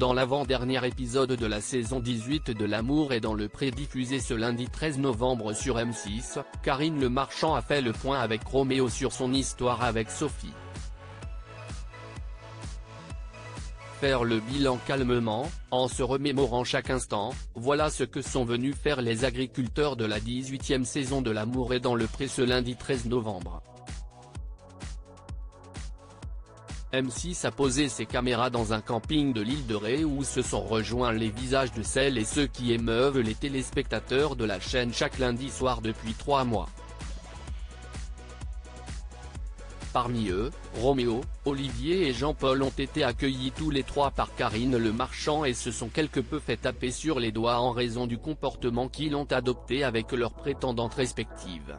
Dans l'avant-dernier épisode de la saison 18 de L'amour est dans le pré diffusé ce lundi 13 novembre sur M6, Karine Le Marchand a fait le point avec Roméo sur son histoire avec Sophie. Faire le bilan calmement, en se remémorant chaque instant, voilà ce que sont venus faire les agriculteurs de la 18e saison de L'amour est dans le pré ce lundi 13 novembre. M6 a posé ses caméras dans un camping de l'île de Ré où se sont rejoints les visages de celles et ceux qui émeuvent les téléspectateurs de la chaîne chaque lundi soir depuis 3 mois. Parmi eux, Roméo, Olivier et Jean-Paul ont été accueillis tous les trois par Karine Le Marchand et se sont quelque peu fait taper sur les doigts en raison du comportement qu'ils ont adopté avec leurs prétendantes respectives.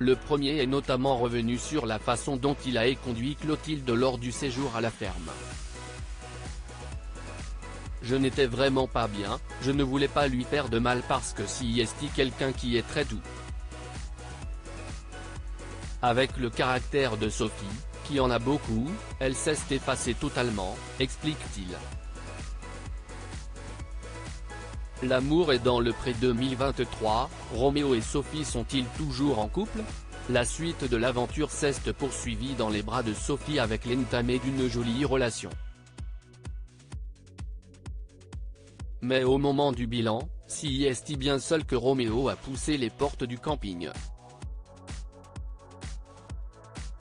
Le premier est notamment revenu sur la façon dont il a conduit Clotilde lors du séjour à la ferme. Je n'étais vraiment pas bien, je ne voulais pas lui faire de mal parce que c'est quelqu'un qui est très doux. Avec le caractère de Sophie, qui en a beaucoup, elle sait s'effacer totalement, explique-t-il. L'amour est dans le pré 2023, Roméo et Sophie sont-ils toujours en couple? La suite de l'aventure s'est poursuivie dans les bras de Sophie avec l'entamé d'une jolie relation. Mais au moment du bilan, c'est bien seul que Roméo a poussé les portes du camping.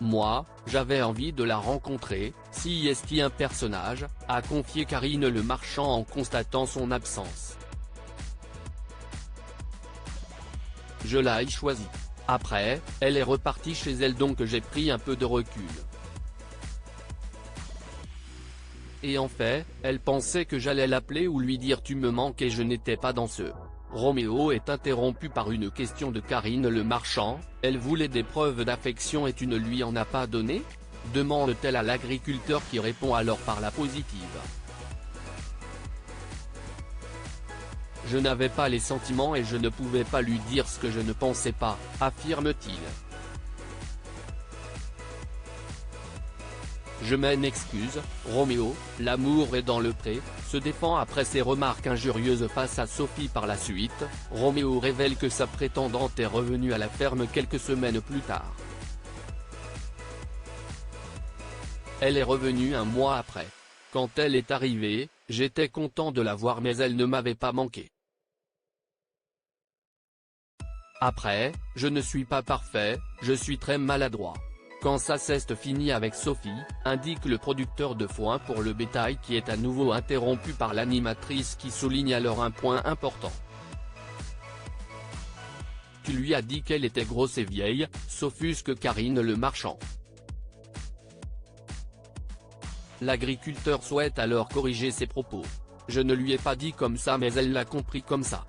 Moi, j'avais envie de la rencontrer, c'est un personnage, a confié Karine Le Marchand en constatant son absence. Je l'ai choisie. Après, elle est repartie chez elle donc j'ai pris un peu de recul. Et en fait, elle pensait que j'allais l'appeler ou lui dire tu me manques et je n'étais pas dans ce. Roméo est interrompu par une question de Karine Le Marchand, elle voulait des preuves d'affection et tu ne lui en as pas donné? Demande-t-elle à l'agriculteur qui répond alors par la positive. Je n'avais pas les sentiments et je ne pouvais pas lui dire ce que je ne pensais pas, affirme-t-il. Je m'en excuse, Roméo, l'amour est dans le pré, se défend après ses remarques injurieuses face à Sophie par la suite, Roméo révèle que sa prétendante est revenue à la ferme quelques semaines plus tard. Elle est revenue un mois après. Quand elle est arrivée, j'étais content de la voir mais elle ne m'avait pas manqué. Après, je ne suis pas parfait, je suis très maladroit. Quand ça s'est fini avec Sophie, indique le producteur de foin pour le bétail qui est à nouveau interrompu par l'animatrice qui souligne alors un point important. Tu lui as dit qu'elle était grosse et vieille, s'offusque Karine Le Marchand. L'agriculteur souhaite alors corriger ses propos. Je ne lui ai pas dit comme ça mais elle l'a compris comme ça.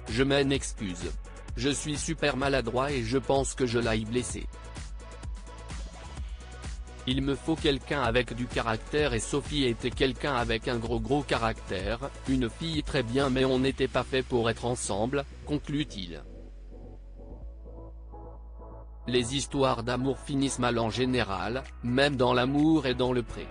Je m'en excuse. Je suis super maladroit et je pense que je l'ai blessé. Il me faut quelqu'un avec du caractère et Sophie était quelqu'un avec un gros caractère, une fille très bien mais on n'était pas fait pour être ensemble, conclut-il. Les histoires d'amour finissent mal en général, même dans L'amour est dans le pré.